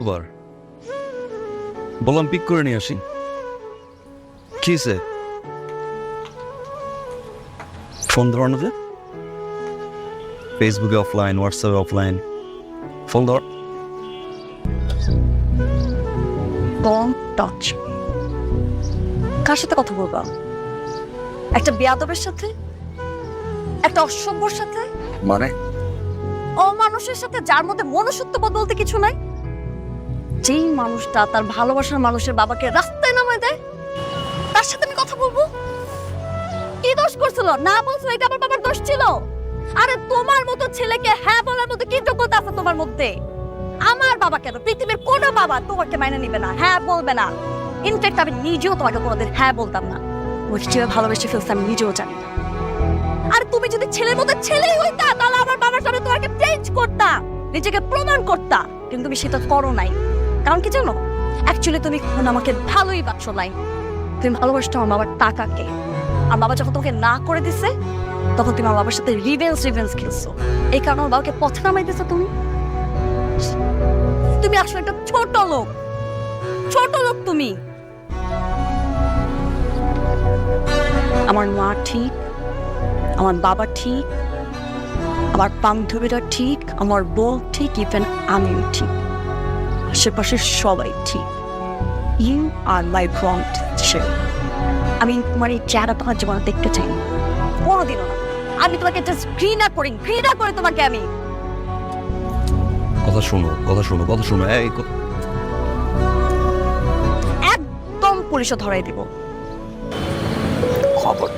আবার বললাম পিক করে নিয়ে আসি। কিসে ফোন ধরানো যে ফেসবুকে অফলাইন, হোয়াটসঅ্যাপে অফলাইন, ফোন ধর। Don't touch me. কার সাথে কথা বলবা? একটা বেয়াদবের সাথে? একটা অসভ্যর সাথে? মানে অমানুষের সাথে, যার মধ্যে মনুষ্যত্ববোধ বলতে কিছু নাই? যেই মানুষটা তার ভালোবাসার মানুষের বাবাকে রাস্তায় নামায় দেয়, তার সাথে আমি কথা বলবো? কি দোষ করছিল? না বলছো এটা আমার বাবার দোষ ছিল? আরে তোমার মতো ছেলেকে হ্যাঁ বলার মতো কি যোগ্যতা আছে তোমার মধ্যে? আমার বাবা কেন, পৃথিবীর কোনো বাবা তোমাকে মাইনে নিবে না, হ্যাঁ বলবে না। ইনফ্যাক্ট আমি নিজেও তোমাকে কোনোদিন হ্যাঁ বলতাম না। ওকে যেভাবে ভালোবেসে ফেলছে আমি নিজেও জানি না। আর তুমি যদি ছেলের মতো ছেলেই হইতা, তাহলে আমার বাবার সামনে তোমাকে চেঞ্জ করতা, নিজেকে প্রমাণ করতা। কিন্তু তুমি সেটা করো নাই। কারণ কি জানো? অ্যাকচুয়ালি তুমি এখন আমাকে ভালোই বাসো নাই। তুমি ভালোবাসতো আমার বাবার টাকাকে। আর বাবা যখন তোমাকে না করে দিছে, তখন তুমি আমার বাবার সাথে রিভেঞ্জ খেলছো। এই কারণে আমার বাবাকে পথে নামাই দিছো তুমি। তুমি আসলে একটা ছোট লোক তুমি। আমার মা ঠিক, আমার বাবা ঠিক, আমার বান্ধবীরা ঠিক, আমার বউ ঠিক, ইভেন আমিও ঠিক, আশেপাশের সবাই ঠিক। You are my wrong teacher. আমি তোমার এই চেহারা তোমার জীবনে দেখতে চাই না, কোনোদিনও না। আমি তোমাকে জাস্ট ঘৃণা করি তোমাকে আমি। কথা শোনো। এই একদম পুলিশে ধরাই দিব, খবর।